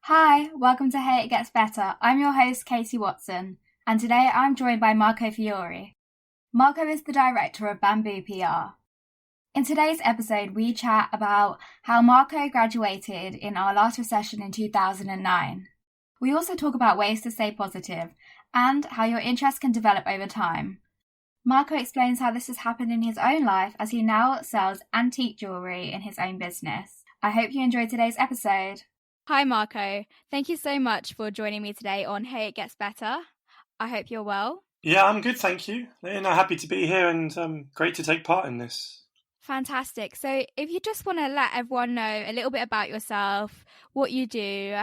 Hi, welcome to Hey It Gets Better. I'm your host, Katie Watson, and today I'm joined by Marco Fiori. Marco is the director of Bamboo PR. In today's episode, we chat about how Marco graduated in our last recession in 2009. We also talk about ways to stay positive and how your interest can develop over time. Marco explains how this has happened in his own life as he now sells antique jewellery in his own business. I hope you enjoyed today's episode. Hi, Marco. Thank you so much for joining me today on Hey It Gets Better. I hope you're well. Yeah, I'm good, thank you. Happy to be here and great to take part in this. Fantastic. So if you just want to let everyone know a little bit about yourself, what you do,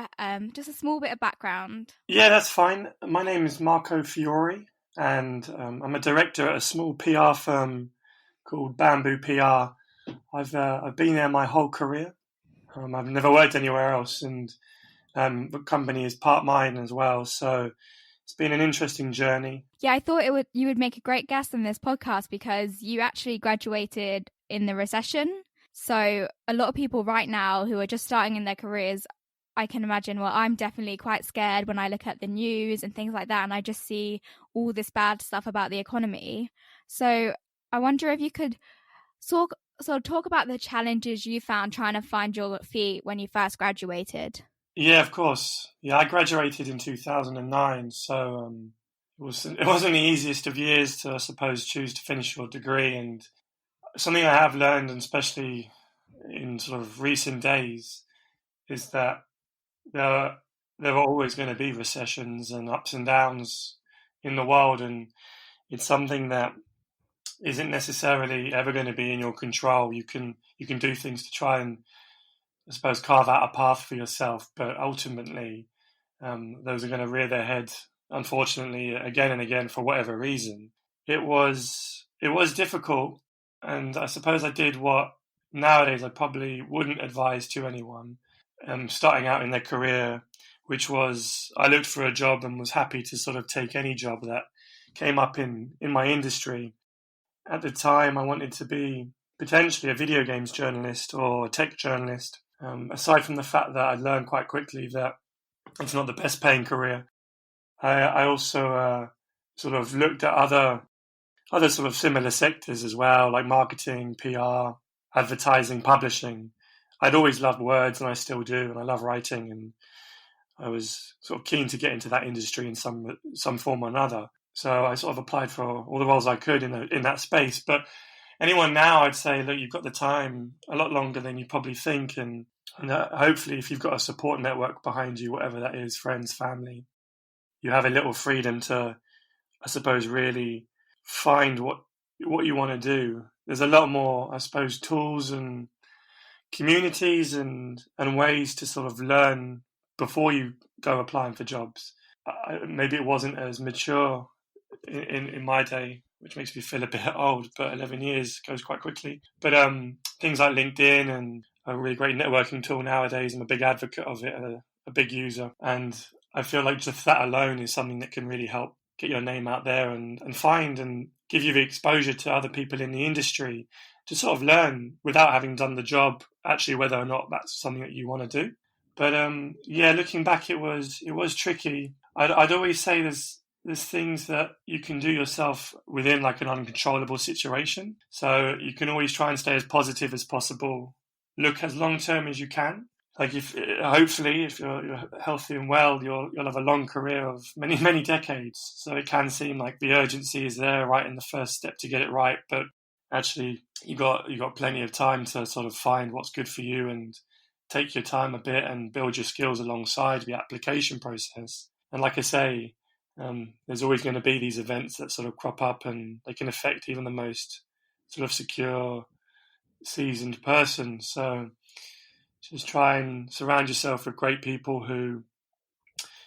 just a small bit of background. Yeah, that's fine. My name is Marco Fiori, and I'm a director at a small PR firm called Bamboo PR. I've been there my whole career. I've never worked anywhere else, and the company is part mine as well. So it's been an interesting journey. Yeah, I thought you would make a great guest on this podcast because you actually graduated in the recession. So a lot of people right now who are just starting in their careers, I can imagine, well, I'm definitely quite scared when I look at the news and things like that, and I just see all this bad stuff about the economy. So I wonder if you could talk about the challenges you found trying to find your feet when you first graduated. Yeah, of course. Yeah, I graduated in 2009, so it wasn't the easiest of years to, I suppose, choose to finish your degree. And something I have learned, and especially in sort of recent days, is that there are always going to be recessions and ups and downs in the world, and it's something that isn't necessarily ever going to be in your control. You can do things to try and, I suppose, carve out a path for yourself, but ultimately, those are going to rear their head, unfortunately, again and again for whatever reason. It was difficult, and I suppose I did what nowadays I probably wouldn't advise to anyone starting out in their career, which was I looked for a job and was happy to sort of take any job that came up in my industry. At the time, I wanted to be potentially a video games journalist or a tech journalist. Aside from the fact that I learned quite quickly that it's not the best paying career, I also sort of looked at other sort of similar sectors as well, like marketing, PR, advertising, publishing. I'd always loved words, and I still do, and I love writing, and I was sort of keen to get into that industry in some form or another. So I sort of applied for all the roles I could in that space. But anyone now, I'd say, look, you've got the time a lot longer than you probably think, and hopefully, if you've got a support network behind you, whatever that is, friends, family, you have a little freedom to, I suppose, really find what you want to do. There's a lot more, I suppose, tools and communities and ways to sort of learn before you go applying for jobs. Maybe it wasn't as mature in my day, which makes me feel a bit old, but 11 years goes quite quickly. But things like LinkedIn and a really great networking tool nowadays, I'm a big advocate of it, a big user. And I feel like just that alone is something that can really help get your name out there and find and give you the exposure to other people in the industry to sort of learn without having done the job, actually, whether or not that's something that you want to do. But yeah, looking back, it was tricky. I'd always say there's things that you can do yourself within like an uncontrollable situation. So you can always try and stay as positive as possible. Look as long term as you can. Like hopefully, if you're healthy and well, you'll have a long career of many decades. So it can seem like the urgency is there right in the first step to get it right, but actually you got plenty of time to sort of find what's good for you and take your time a bit and build your skills alongside the application process. And like I say, there's always going to be these events that sort of crop up, and they can affect even the most sort of secure, seasoned person. So just try and surround yourself with great people who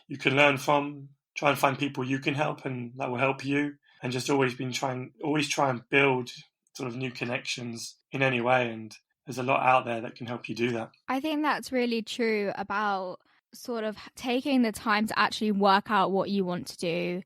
you can learn from. Try and find people you can help and that will help you. And just always try and build sort of new connections in any way. And there's a lot out there that can help you do that. I think that's really true about sort of taking the time to actually work out what you want to do.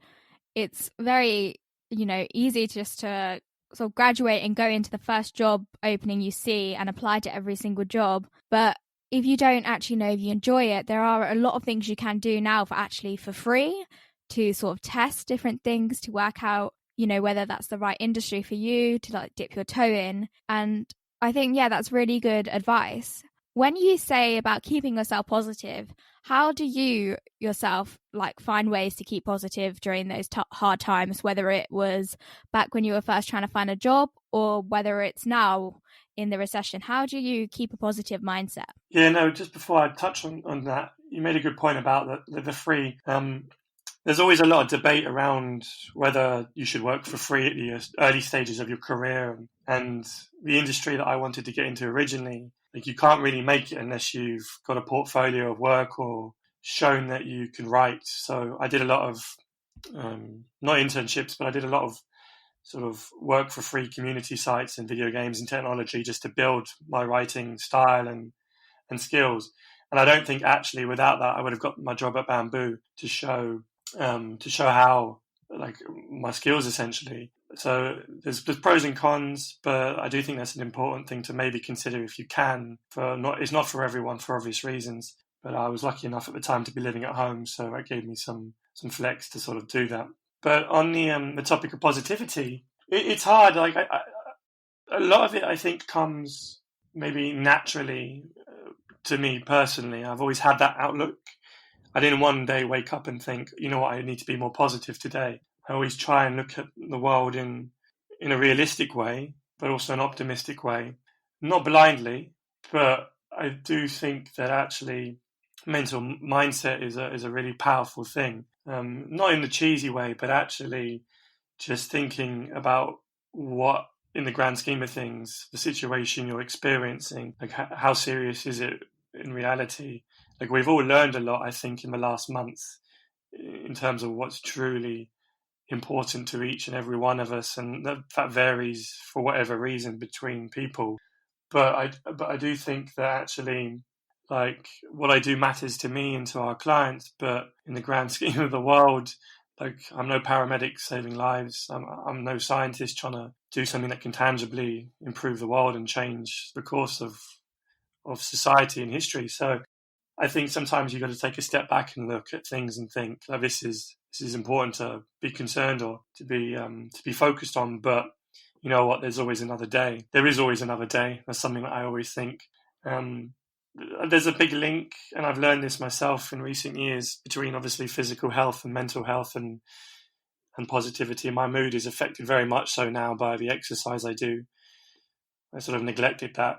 It's very, easy just to sort of graduate and go into the first job opening you see and apply to every single job. But if you don't actually know if you enjoy it, there are a lot of things you can do now for free to sort of test different things to work out, whether that's the right industry for you to like dip your toe in. And I think, that's really good advice. When you say about keeping yourself positive, how do you yourself like find ways to keep positive during those hard times, whether it was back when you were first trying to find a job or whether it's now in the recession? How do you keep a positive mindset? Yeah, no, just before I touch on that, you made a good point about the free. There's always a lot of debate around whether you should work for free at the early stages of your career. And the industry that I wanted to get into originally, like you can't really make it unless you've got a portfolio of work or shown that you can write. So I did a lot of, not internships, but I did a lot of sort of work for free community sites and video games and technology just to build my writing style and skills. And I don't think actually without that I would have got my job at Bamboo to show how like my skills essentially. So there's pros and cons, but I do think that's an important thing to maybe consider if you can. It's not for everyone for obvious reasons, but I was lucky enough at the time to be living at home, so that gave me some flex to sort of do that. But on the topic of positivity, it's hard. Like a lot of it, I think, comes maybe naturally to me personally. I've always had that outlook. I didn't one day wake up and think, you know what, I need to be more positive today. I always try and look at the world in a realistic way, but also an optimistic way. Not blindly, but I do think that actually mental mindset is a really powerful thing. Not in the cheesy way, but actually just thinking about what, in the grand scheme of things, the situation you're experiencing, like how serious is it in reality? Like we've all learned a lot, I think, in the last month in terms of what's truly important to each and every one of us, and that varies for whatever reason between people. But I do think that actually, like what I do matters to me and to our clients, but in the grand scheme of the world, like I'm no paramedic saving lives. I'm no scientist trying to do something that can tangibly improve the world and change the course of society and history. So I think sometimes you've got to take a step back and look at things and think, like, this is important to be concerned or to be focused on. But you know what? There's always another day. There is always another day. That's something that I always think. There's a big link, and I've learned this myself in recent years, between obviously physical health and mental health and positivity. My mood is affected very much so now by the exercise I do. I sort of neglected that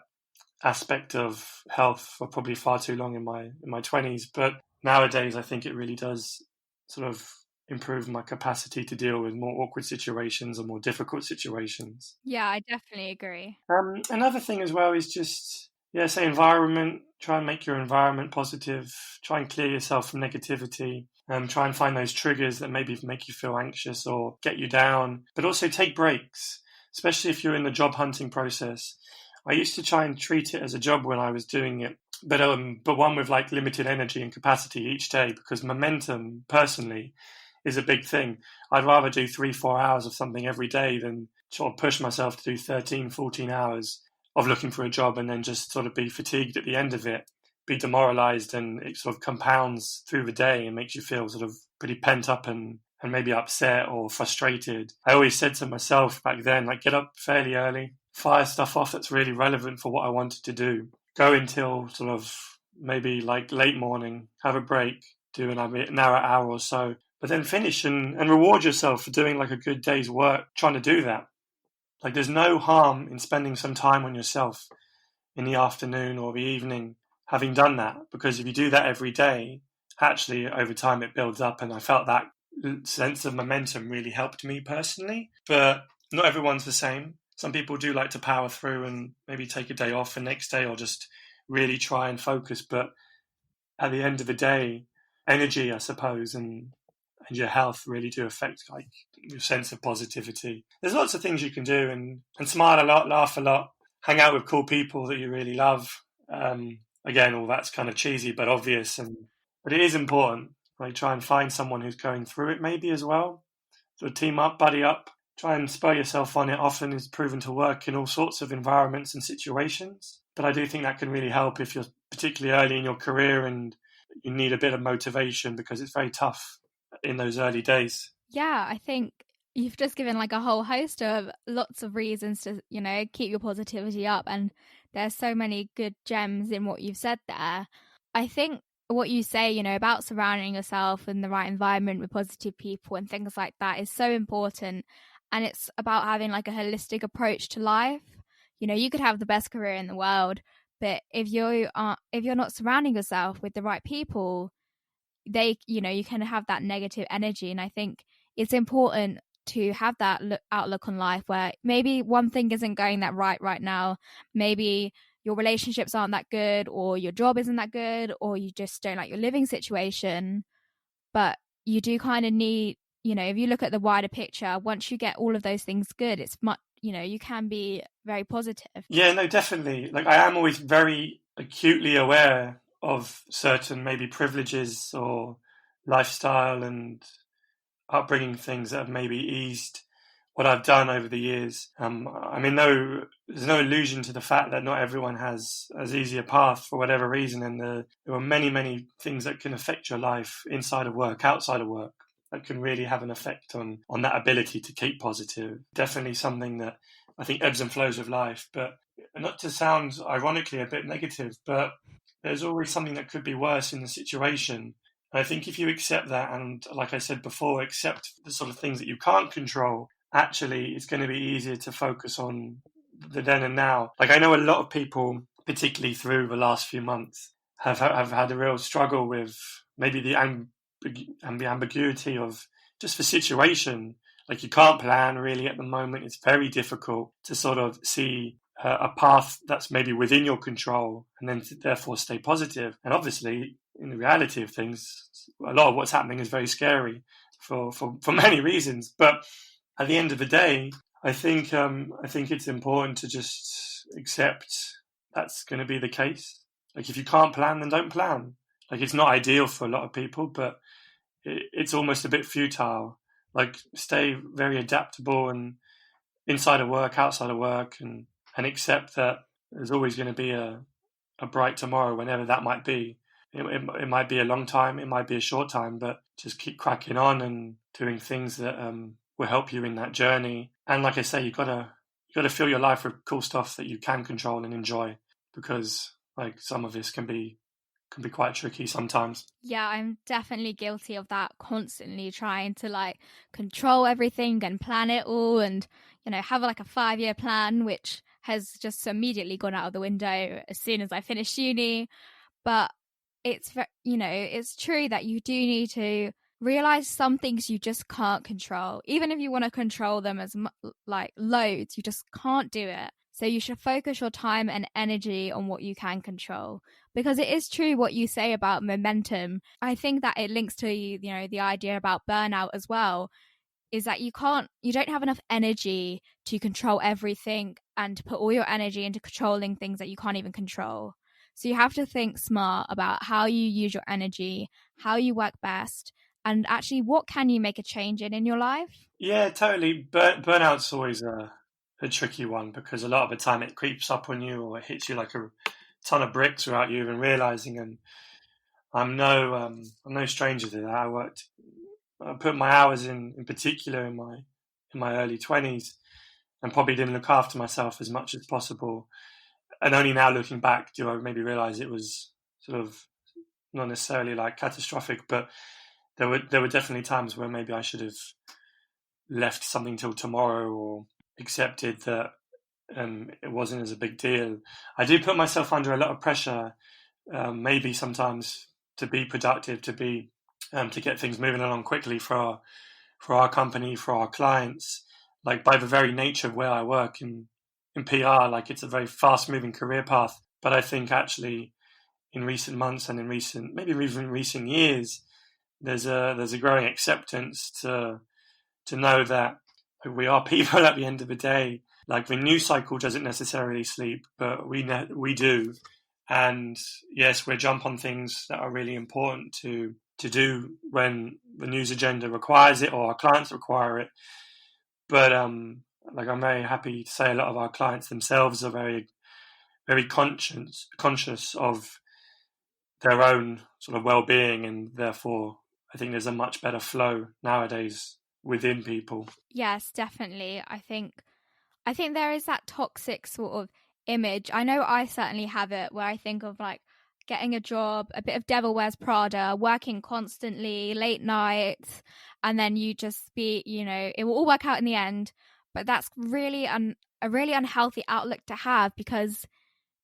aspect of health for probably far too long in my 20s, but nowadays I think it really does sort of improve my capacity to deal with more awkward situations or more difficult situations. Yeah, I definitely agree. Another thing as well is just say environment. Try and make your environment positive. Try and clear yourself from negativity. Try and find those triggers that maybe make you feel anxious or get you down, but also take breaks, especially if you're in the job hunting process. I used to try and treat it as a job when I was doing it, but one with like limited energy and capacity each day, because momentum personally is a big thing. I'd rather do 3-4 hours of something every day than sort of push myself to do 13-14 hours of looking for a job and then just sort of be fatigued at the end of it, be demoralized, and it sort of compounds through the day and makes you feel sort of pretty pent up and maybe upset or frustrated. I always said to myself back then, like, get up fairly early, fire stuff off that's really relevant for what I wanted to do, go until sort of maybe like late morning, have a break, do an hour or so, but then finish and reward yourself for doing like a good day's work trying to do that. Like there's no harm in spending some time on yourself in the afternoon or the evening having done that, because if you do that every day, actually over time it builds up, and I felt that sense of momentum really helped me personally. But not everyone's the same. Some people do like to power through and maybe take a day off the next day or just really try and focus. But at the end of the day, energy, I suppose, and your health really do affect like your sense of positivity. There's lots of things you can do, and smile a lot, laugh a lot, hang out with cool people that you really love. Again, all that's kind of cheesy but obvious, but it is important. Like try and find someone who's going through it maybe as well. So team up, buddy up, try and spur yourself on. It often is proven to work in all sorts of environments and situations. but I do think that can really help if you're particularly early in your career and you need a bit of motivation, because it's very tough in those early days. Yeah, I think you've just given like a whole host of lots of reasons to, keep your positivity up. And there's so many good gems in what you've said there. I think what you say, about surrounding yourself in the right environment with positive people and things like that is so important. And it's about having like a holistic approach to life. You could have the best career in the world, but if you're not surrounding yourself with the right people, you can have that negative energy. And I think it's important to have that outlook on life where maybe one thing isn't going that right now. Maybe your relationships aren't that good, or your job isn't that good, or you just don't like your living situation. But you do kind of need, if you look at the wider picture, once you get all of those things good, it's much, you can be very positive. Yeah, no, definitely. Like, I am always very acutely aware of certain maybe privileges or lifestyle and upbringing things that have maybe eased what I've done over the years. There's no illusion to the fact that not everyone has as easy a path for whatever reason, and there are many, many things that can affect your life inside of work, outside of work, that can really have an effect on that ability to keep positive. Definitely something that I think ebbs and flows with life, but not to sound ironically a bit negative, but there's always something that could be worse in the situation. I think if you accept that, and like I said before, accept the sort of things that you can't control, actually it's going to be easier to focus on the then and now. Like, I know a lot of people, particularly through the last few months, have had a real struggle with maybe the ambiguity of just the situation. Like, you can't plan really at the moment. It's very difficult to sort of see a path that's maybe within your control and then therefore stay positive. And obviously, in the reality of things, a lot of what's happening is very scary for many reasons. But at the end of the day, I think it's important to just accept that's going to be the case. Like, if you can't plan, then don't plan. Like, it's not ideal for a lot of people, but it's almost a bit futile. Like, stay very adaptable and inside of work, outside of work, and accept that there's always going to be a bright tomorrow, whenever that might be. It might be a long time, it might be a short time, but just keep cracking on and doing things that will help you in that journey. And like I say, you gotta fill your life with cool stuff that you can control and enjoy, because like some of this can be quite tricky sometimes. Yeah, I'm definitely guilty of that, constantly trying to like control everything and plan it all, and have like a 5-year plan, which has just immediately gone out of the window as soon as I finished uni. But it's true that you do need to realize some things you just can't control. Even if you want to control them as like loads, you just can't do it. So you should focus your time and energy on what you can control, because it is true what you say about momentum. I think that it links to the idea about burnout as well, is that you don't have enough energy to control everything and to put all your energy into controlling things that you can't even control. So you have to think smart about how you use your energy, how you work best, and actually what can you make a change in your life. Yeah, totally. Burnout's always a tricky one, because a lot of the time it creeps up on you, or it hits you like a ton of bricks without you even realizing. And I'm no stranger to that. I put my hours in particular in my early 20s, and probably didn't look after myself as much as possible. And only now, looking back, do I maybe realize it was sort of not necessarily like catastrophic, but there were definitely times where maybe I should have left something till tomorrow, or accepted that it wasn't as a big deal. I do put myself under a lot of pressure, maybe sometimes, to be productive, to get things moving along quickly for our company, for our clients. Like, by the very nature of where I work in PR, like, it's a very fast moving career path. But I think actually in recent months and maybe even recent years, there's a growing acceptance to know that we are people at the end of the day. Like, the news cycle doesn't necessarily sleep, but we do. And yes, we jump on things that are really important to do when the news agenda requires it, or our clients require it. But like, I'm very happy to say a lot of our clients themselves are very, very conscious of their own sort of well-being, and therefore I think there's a much better flow nowadays within people. Yes, definitely. I think there is that toxic sort of image. I know I certainly have it, where I think of like getting a job, a bit of Devil Wears Prada, working constantly, late nights, and then you just be, it will all work out in the end. But that's really a really unhealthy outlook to have, because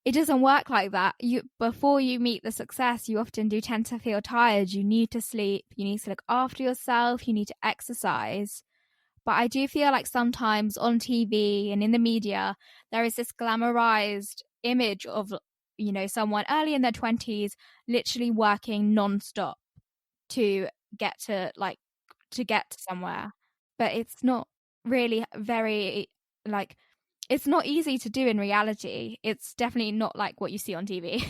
it doesn't work like that. Before you meet the success, you often do tend to feel tired. You need to sleep, you need to look after yourself, you need to exercise. But I do feel like sometimes on TV and in the media, there is this glamorized image of, someone early in their 20s literally working nonstop to get to somewhere. But it's not really very, like, it's not easy to do in reality. It's definitely not like what you see on TV.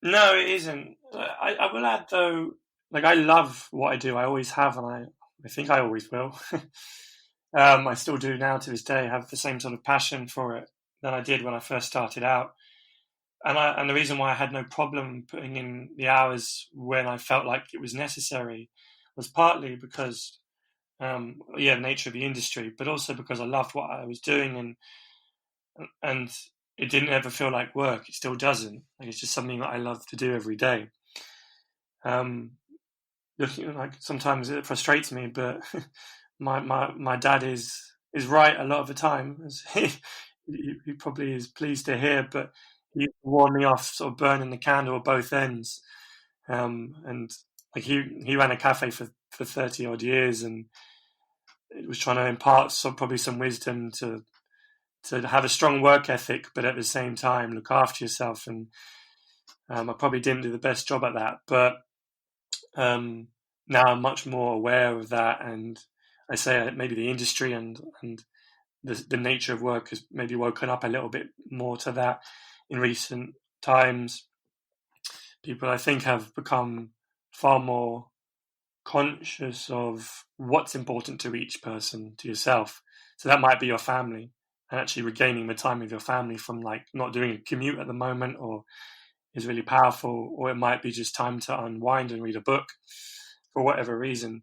No, it isn't. I will add though, like, I love what I do. I always have, and I think I always will. I still do now to this day, have the same sort of passion for it that I did when I first started out. And the reason why I had no problem putting in the hours when I felt like it was necessary was partly because, the nature of the industry, but also because I loved what I was doing, and it didn't ever feel like work. It still doesn't. Like, it's just something that I love to do every day. Like, sometimes it frustrates me, but my dad is right a lot of the time, as he probably is pleased to hear. But he warned me off sort of burning the candle at both ends. And like, he ran a cafe for 30 odd years, and it was trying to impart probably some wisdom to have a strong work ethic, but at the same time look after yourself. And I probably didn't do the best job at that, but now I'm much more aware of that, and I say maybe the industry and the nature of work has maybe woken up a little bit more to that in recent times. People, I think, have become far more conscious of what's important to each person, to yourself. So that might be your family, and actually regaining the time with your family from, like, not doing a commute at the moment or is really powerful. Or it might be just time to unwind and read a book for whatever reason.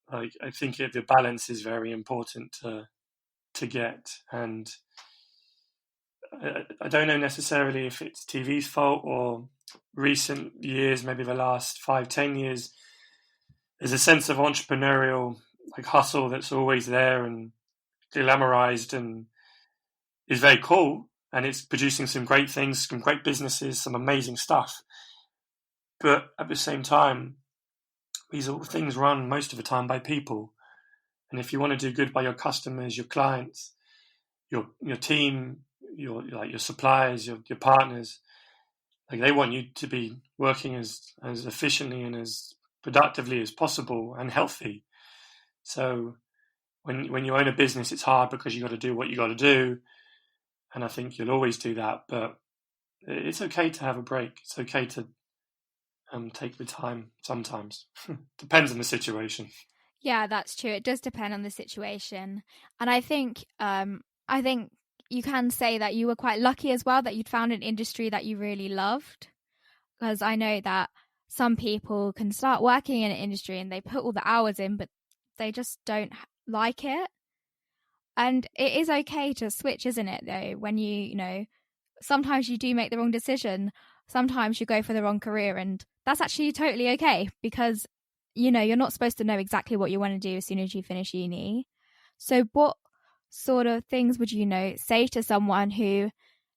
Like, I think the balance is very important to get. And I don't know necessarily if it's TV's fault or recent years, maybe the last 5-10 years, there's a sense of entrepreneurial, like, hustle that's always there and glamorized and is very cool, and it's producing some great things, some great businesses, some amazing stuff. But at the same time, these are things run most of the time by people. And if you want to do good by your customers, your clients, your team, your suppliers, your partners, like, they want you to be working as efficiently and as productively as possible and healthy. So when you own a business, it's hard because you got to do what you got to do, and I think you'll always do that. But it's okay to have a break. It's okay to take the time sometimes. Depends on the situation. Yeah, that's true. It does depend on the situation. And I think you can say that you were quite lucky as well, that you'd found an industry that you really loved. Because I know that some people can start working in an industry and they put all the hours in, but they just don't like it. And it is okay to switch, isn't it, though? When sometimes you do make the wrong decision. Sometimes you go for the wrong career, and that's actually totally okay, because, you're not supposed to know exactly what you want to do as soon as you finish uni. So what sort of things would you say to someone who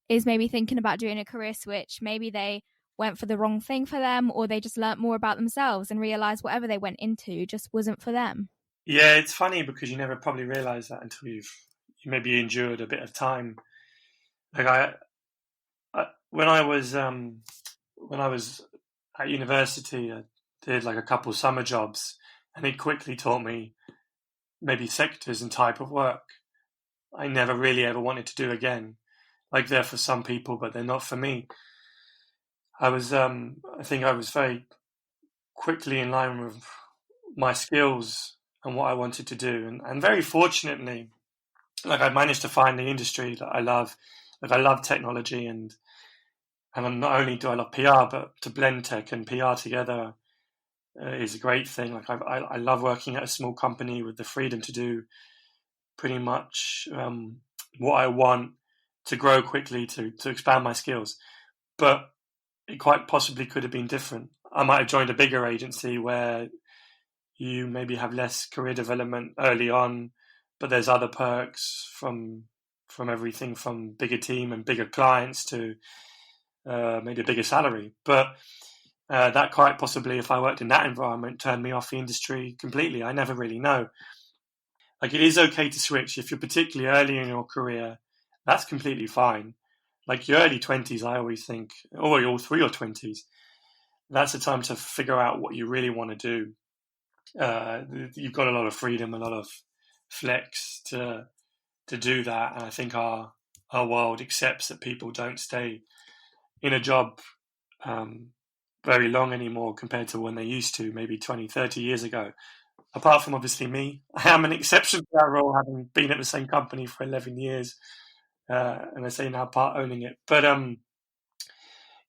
is maybe thinking about doing a career switch? Maybe they went for the wrong thing for them, or they just learnt more about themselves and realized whatever they went into just wasn't for them. Yeah, it's funny because you never probably realize that until you maybe endured a bit of time. Like, when I was at university, I did like a couple summer jobs, and it quickly taught me maybe sectors and type of work I never really ever wanted to do again. Like, they're for some people, but they're not for me. I think I was very quickly in line with my skills and what I wanted to do. And very fortunately, like, I managed to find the industry that I love. Like, I love technology, and not only do I love PR, but to blend tech and PR together is a great thing. Like, I love working at a small company with the freedom to do pretty much what I want, to grow quickly, to expand my skills. But it quite possibly could have been different. I might have joined a bigger agency where you maybe have less career development early on, but there's other perks from everything from bigger team and bigger clients to maybe a bigger salary. But that quite possibly, if I worked in that environment, turned me off the industry completely. I never really know. Like, it is okay to switch if you're particularly early in your career. That's completely fine. Like, your early 20s, I always think, or all through your 20s, that's the time to figure out what you really want to do. You've got a lot of freedom, a lot of flex to do that. And I think our world accepts that people don't stay in a job very long anymore compared to when they used to, maybe 20, 30 years ago. Apart from obviously me, I am an exception to that rule, having been at the same company for 11 years. And I say now part owning it. But in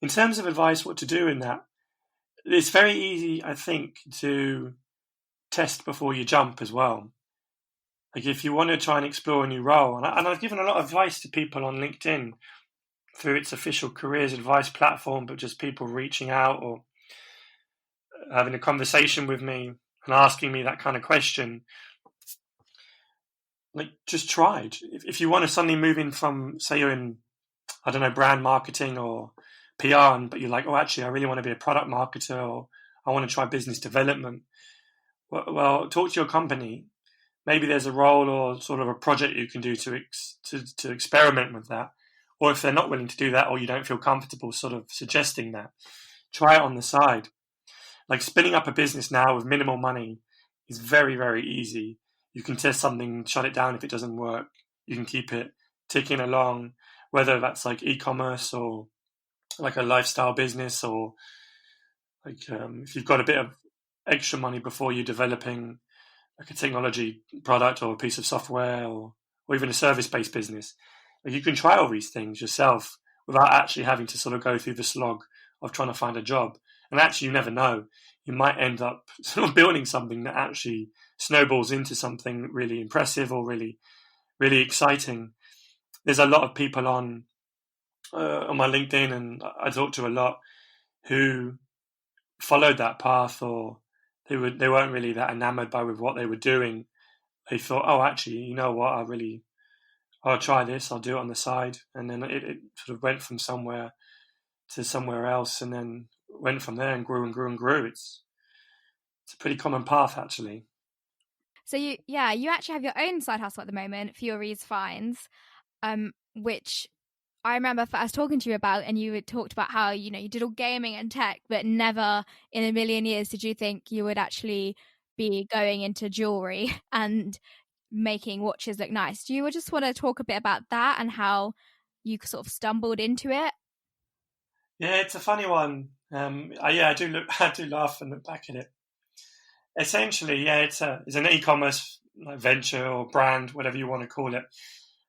terms of advice, what to do in that, it's very easy, I think, to test before you jump as well. Like, if you want to try and explore a new role, and I've given a lot of advice to people on LinkedIn through its official careers advice platform, but just people reaching out or having a conversation with me and asking me that kind of question. Like, just try it. If you want to suddenly move in from, say you're in, I don't know, brand marketing or PR, but you're like, oh, actually, I really want to be a product marketer, or I want to try business development. Well, talk to your company. Maybe there's a role or sort of a project you can do to experiment with that. Or if they're not willing to do that, or you don't feel comfortable sort of suggesting that, try it on the side. Like, spinning up a business now with minimal money is very, very easy. You can test something, shut it down if it doesn't work. You can keep it ticking along, whether that's like e-commerce or like a lifestyle business, or like if you've got a bit of extra money before you're developing like a technology product or a piece of software, or even a service-based business. Like, you can try all these things yourself without actually having to sort of go through the slog of trying to find a job. And actually, you never know. You might end up sort of building something that actually snowballs into something really impressive or really, really exciting. There's a lot of people on my LinkedIn, and I talk to a lot, who followed that path, or they weren't really that enamored with what they were doing. They thought, oh, actually, you know what? I'll try this. I'll do it on the side, and then it sort of went from somewhere to somewhere else, and then went from there and grew and grew and grew. It's a pretty common path, actually. So you actually have your own side hustle at the moment, Fiori's Finds, which I remember first talking to you about, and you had talked about how, you did all gaming and tech, but never in a million years did you think you would actually be going into jewellery and making watches look nice. Do you just want to talk a bit about that and how you sort of stumbled into it? Yeah, it's a funny one. I do laugh and look back at it. Essentially, yeah, it's an e-commerce venture or brand, whatever you want to call it.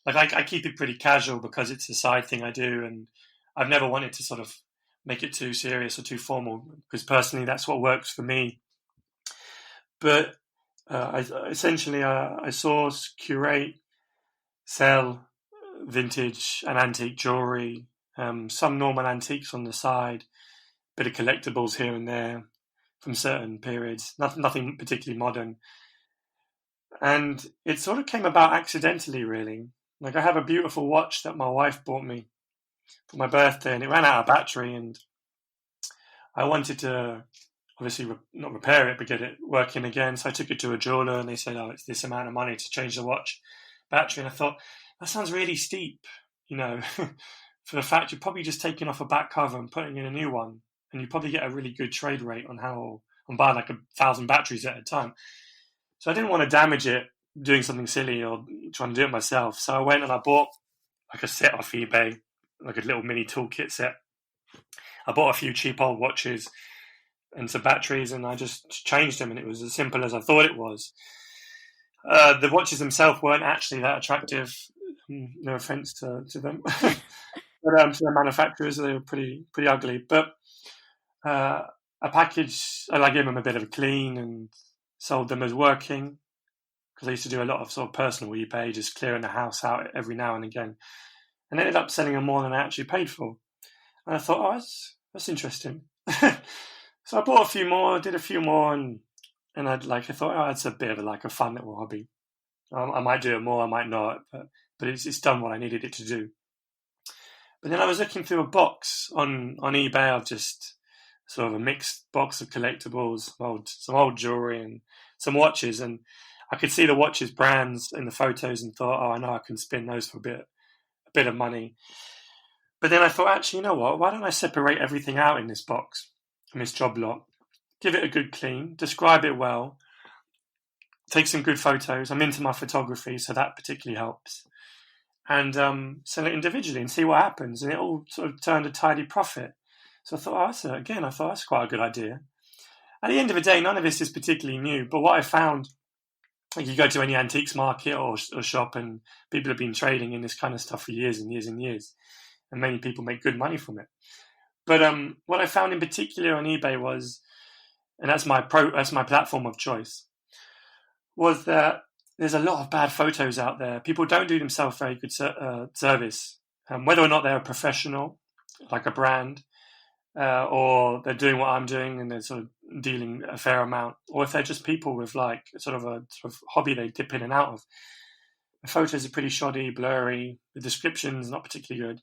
Like, I keep it pretty casual because it's a side thing I do, and I've never wanted to sort of make it too serious or too formal, because personally that's what works for me. But I source, curate, sell vintage and antique jewellery, some normal antiques on the side, bit of collectibles here and there from certain periods, nothing particularly modern. And it sort of came about accidentally, really. Like, I have a beautiful watch that my wife bought me for my birthday, and it ran out of battery, and I wanted to obviously not repair it, but get it working again. So I took it to a jeweler, and they said, oh, it's this amount of money to change the watch battery. And I thought, that sounds really steep, for the fact you're probably just taking off a back cover and putting in a new one, and you probably get a really good trade rate on buying like 1,000 batteries at a time. So I didn't want to damage it doing something silly or trying to do it myself. So I went and I bought like a set off eBay, like a little mini toolkit set. I bought a few cheap old watches and some batteries, and I just changed them, and it was as simple as I thought it was. The watches themselves weren't actually that attractive. No offense to them, but to the manufacturers, they were pretty ugly. But a package, I gave them a bit of a clean and sold them as working, because I used to do a lot of sort of personal eBay, just clearing the house out every now and again, and ended up selling them more than I actually paid for. And I thought, oh, that's interesting. So I bought a few more, did a few more, and I thought, oh, it's a bit of a fun little hobby. I might do it more, I might not, but it's done what I needed it to do. But then I was looking through a box on eBay of just sort of a mixed box of collectibles, some old jewellery and some watches, and I could see the watches brands in the photos and thought, oh, I know I can spin those for a bit of money. But then I thought, actually, you know what? Why don't I separate everything out in this box, in this job lot, give it a good clean, describe it well, take some good photos. I'm into my photography, so that particularly helps. And sell it individually and see what happens. And it all sort of turned a tidy profit. So I thought, that's quite a good idea. At the end of the day, none of this is particularly new. But what I found, like, you go to any antiques market or shop, and people have been trading in this kind of stuff for years and years and years. And many people make good money from it. But what I found in particular on eBay was, and that's my platform of choice, was that there's a lot of bad photos out there. People don't do themselves very good service, whether or not they're a professional, like a brand, or they're doing what I'm doing and they're sort of dealing a fair amount, or if they're just people with like sort of hobby they dip in and out of. The photos are pretty shoddy, blurry. The description's not particularly good.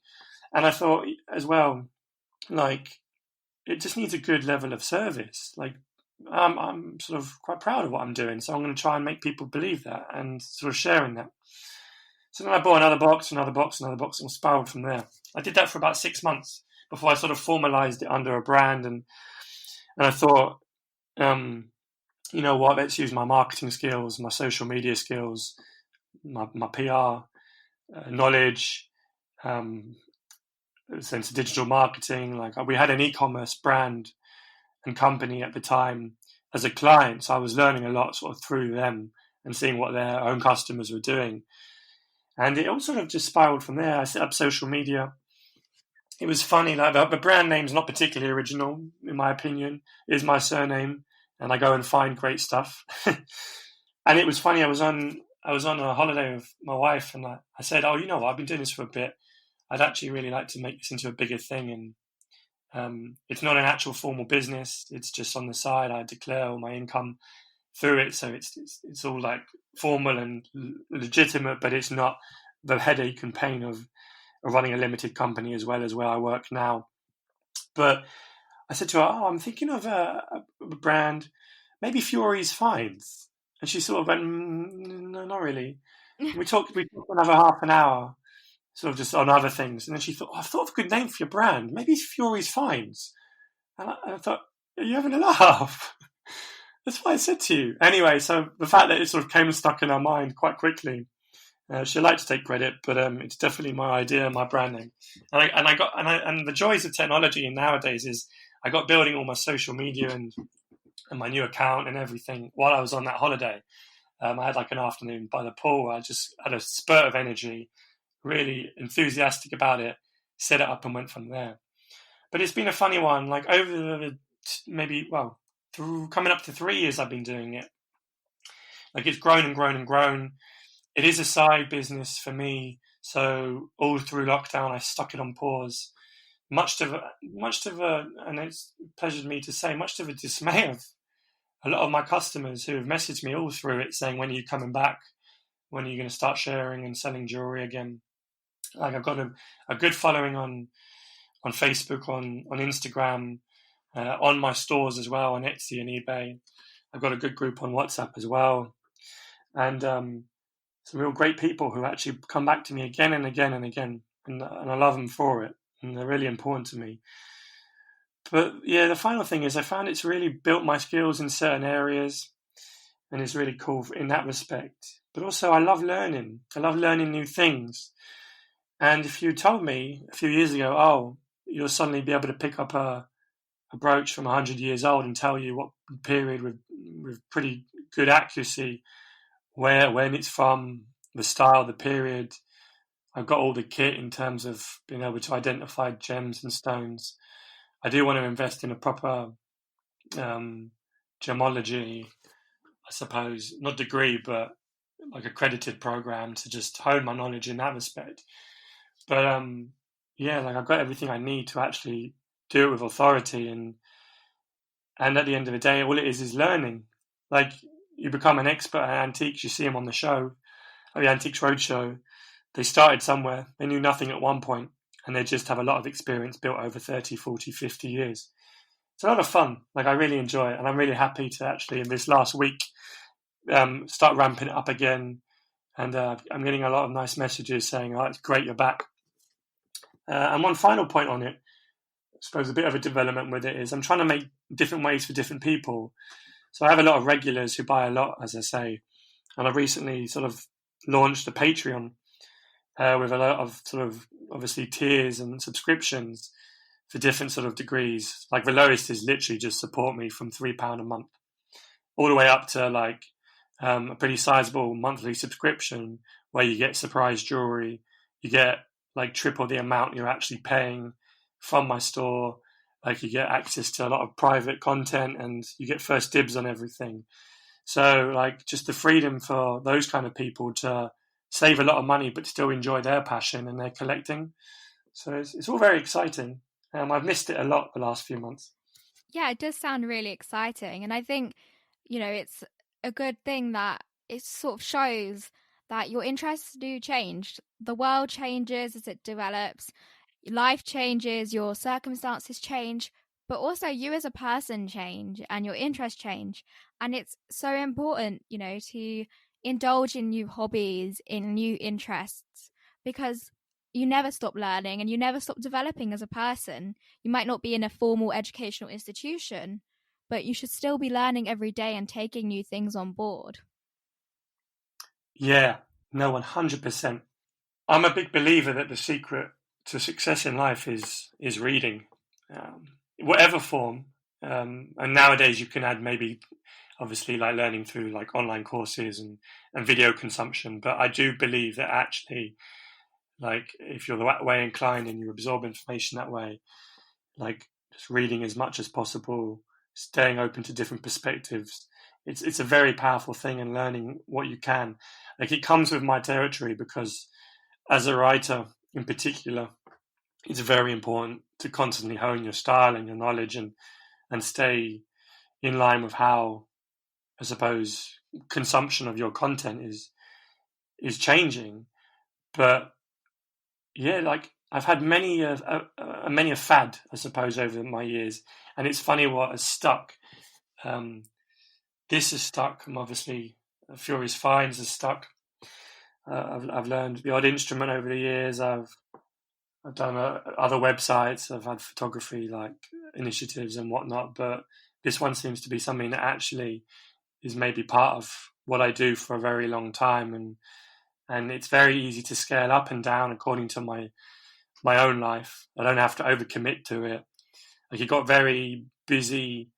And I thought as well, like, it just needs a good level of service. Like, I'm sort of quite proud of what I'm doing, so I'm going to try and make people believe that and sort of sharing that. So then I bought another box, and spiraled from there. I did that for about 6 months before I sort of formalized it under a brand, and I thought, you know what, let's use my marketing skills, my social media skills, my PR knowledge, sense of digital marketing. Like, we had an e-commerce brand and company at the time as a client, so I was learning a lot sort of through them and seeing what their own customers were doing, and it all sort of just spiraled from there. I set up social media. It was funny, like, the brand name's not particularly original in my opinion. It is my surname, and I go and find great stuff. And it was funny, I was on a holiday with my wife, and I said, oh, you know what, I've been doing this for a bit, I'd actually really like to make this into a bigger thing, and it's not an actual formal business. It's just on the side. I declare all my income through it, so it's all like formal and legitimate, but it's not the headache and pain of running a limited company as well as where I work now. But I said to her, "Oh, I'm thinking of a brand, maybe Fiori's Finds," and she sort of went, "No, not really." We talked for another half an hour, sort of just on other things. And then she thought, I've thought of a good name for your brand. Maybe it's Fiori's Finds. And I thought, are you having a laugh? That's what I said to you. Anyway, so the fact that it sort of came stuck in our mind quite quickly, she'd like to take credit, but it's definitely my idea, my brand name. And the joys of technology nowadays is I got building all my social media and my new account and everything while I was on that holiday. I had like an afternoon by the pool. I just had a spurt of energy, really enthusiastic about it, set it up and went from there. But it's been a funny one. Like, over coming up to 3 years I've been doing it. Like, it's grown and grown and grown. It is a side business for me. So all through lockdown, I stuck it on pause. Much to and it's a pleasure to me to say, much to the dismay of a lot of my customers who have messaged me all through it saying, when are you coming back? When are you going to start sharing and selling jewelry again? Like, I've got a good following on Facebook, on Instagram, on my stores as well, on Etsy and eBay. I've got a good group on WhatsApp as well. And some real great people who actually come back to me again and again and again. And I love them for it. And they're really important to me. But yeah, the final thing is I found it's really built my skills in certain areas. And it's really cool in that respect. But also, I love learning. I love learning new things. And if you told me a few years ago, oh, you'll suddenly be able to pick up a brooch from 100 years old and tell you what period with pretty good accuracy, when it's from, the style, the period, I've got all the kit in terms of being able to identify gems and stones. I do want to invest in a proper gemology, I suppose, not degree, but like accredited program to just hone my knowledge in that respect. But yeah, like I've got everything I need to actually do it with authority, and at the end of the day, all it is learning. Like you become an expert at antiques, you see them on the show, at the Antiques Roadshow. They started somewhere, they knew nothing at one point, and they just have a lot of experience built over 30, 40, 50 years. It's a lot of fun. Like I really enjoy it, and I'm really happy to actually in this last week start ramping it up again. And I'm getting a lot of nice messages saying, "Oh, it's great you're back." And one final point on it, I suppose a bit of a development with it is I'm trying to make different ways for different people. So I have a lot of regulars who buy a lot, as I say, and I've recently sort of launched a Patreon with a lot of sort of obviously tiers and subscriptions for different sort of degrees. Like the lowest is literally just support me from £3 a month, all the way up to like a pretty sizable monthly subscription where you get surprise jewelry, you get like triple the amount you're actually paying from my store. Like you get access to a lot of private content and you get first dibs on everything. So like just the freedom for those kind of people to save a lot of money but still enjoy their passion and their collecting. So it's all very exciting. I've missed it a lot the last few months. Yeah, it does sound really exciting. And I think, it's a good thing that it sort of shows that your interests do change. The world changes as it develops, life changes, your circumstances change, but also you as a person change and your interests change. And it's so important, to indulge in new hobbies, in new interests, because you never stop learning and you never stop developing as a person. You might not be in a formal educational institution, but you should still be learning every day and taking new things on board. Yeah, no, 100%. I'm a big believer that the secret to success in life is reading, whatever form. And nowadays you can add maybe obviously like learning through like online courses and video consumption. But I do believe that actually, like if you're that way inclined and you absorb information that way, like just reading as much as possible, staying open to different perspectives, it's a very powerful thing, and learning what you can. Like it comes with my territory because as a writer in particular, it's very important to constantly hone your style and your knowledge and stay in line with how, I suppose, consumption of your content is changing. But yeah, like I've had many a fad, I suppose, over my years, and it's funny what has stuck. This has stuck. Obviously, Fiori's Finds has stuck. I've learned the odd instrument over the years. I've done other websites. I've had photography like initiatives and whatnot, but this one seems to be something that actually is maybe part of what I do for a very long time, and it's very easy to scale up and down according to my own life. I don't have to overcommit to it. Like it got very busy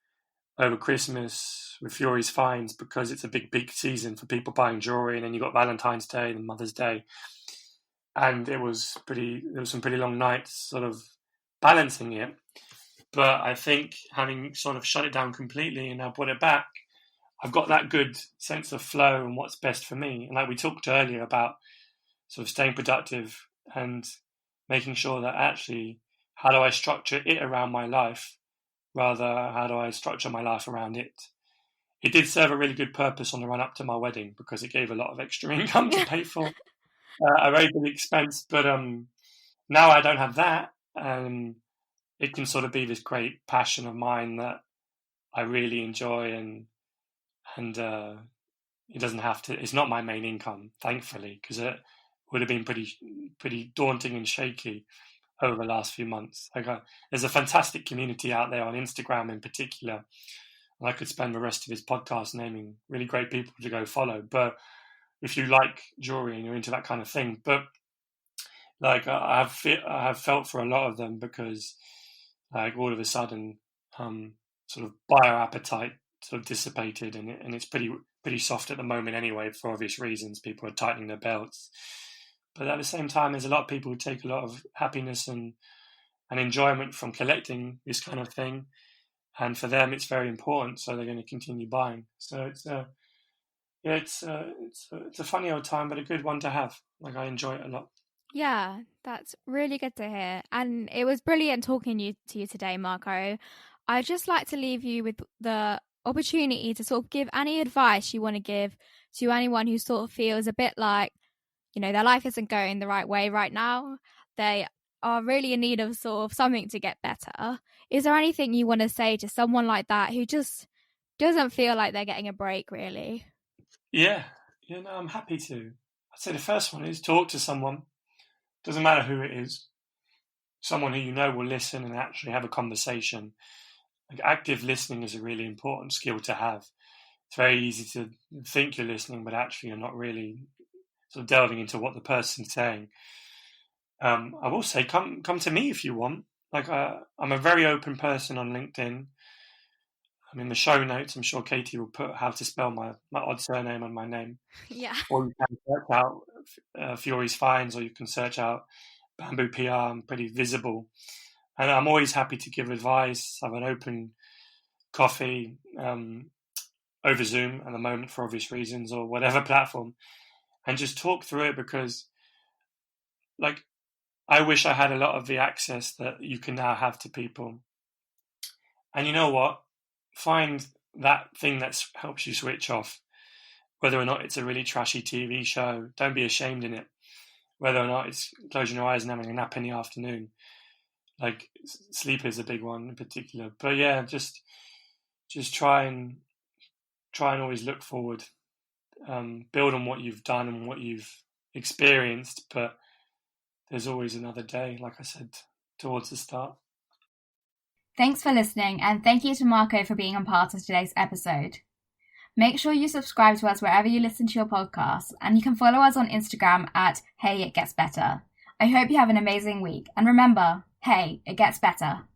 over Christmas with Fiori's Finds because it's a big peak season for people buying jewelry, and then you got Valentine's Day and Mother's Day, and there was some pretty long nights sort of balancing it. But I think having sort of shut it down completely and now brought it back, I've got that good sense of flow and what's best for me. And like we talked earlier about sort of staying productive and making sure that actually how do I structure it around my life rather how do I structure my life around it. It did serve a really good purpose on the run up to my wedding because it gave a lot of extra income to pay for a very big expense. But now I don't have that. It can sort of be this great passion of mine that I really enjoy, and it doesn't have to. It's not my main income, thankfully, because it would have been pretty daunting and shaky over the last few months. There's a fantastic community out there on Instagram in particular, and I could spend the rest of this podcast naming really great people to go follow. But if you like jewelry and you're into that kind of thing, but like I have felt for a lot of them because like all of a sudden sort of buyer appetite sort of dissipated, and it's pretty soft at the moment anyway for obvious reasons. People are tightening their belts, But at the same time, there's a lot of people who take a lot of happiness and enjoyment from collecting this kind of thing. And for them, it's very important, so they're going to continue buying. So it's a funny old time, but a good one to have. Like, I enjoy it a lot. Yeah, that's really good to hear. And it was brilliant talking to you today, Marco. I'd just like to leave you with the opportunity to sort of give any advice you want to give to anyone who sort of feels a bit like, their life isn't going the right way right now. They are really in need of sort of something to get better. Is there anything you want to say to someone like that who just doesn't feel like they're getting a break, really? Yeah, no, I'm happy to. I'd say the first one is talk to someone. Doesn't matter who it is. Someone who will listen and actually have a conversation. Like, active listening is a really important skill to have. It's very easy to think you're listening, but actually you're not really sort of delving into what the person's saying. I will say, come to me if you want. Like, I'm a very open person on LinkedIn. I'm in the show notes. I'm sure Katie will put how to spell my odd surname and my name. Yeah. Or you can search out Fiori's Finds, or you can search out Bamboo PR. I'm pretty visible. And I'm always happy to give advice. I have an open coffee over Zoom at the moment for obvious reasons, or whatever platform, and just talk through it, because, like, I wish I had a lot of the access that you can now have to people. And you know what? Find that thing that helps you switch off. Whether or not it's a really trashy TV show, don't be ashamed in it. Whether or not it's closing your eyes and having a nap in the afternoon. Like, sleep is a big one in particular. But yeah, just try and always look forward. Build on what you've done and what you've experienced, but there's always another day, like I said, towards the start. Thanks for listening, and thank you to Marco for being a part of today's episode. Make sure you subscribe to us wherever you listen to your podcasts, and you can follow us on Instagram at Hey It Gets Better. I hope you have an amazing week, and remember, hey, it gets better.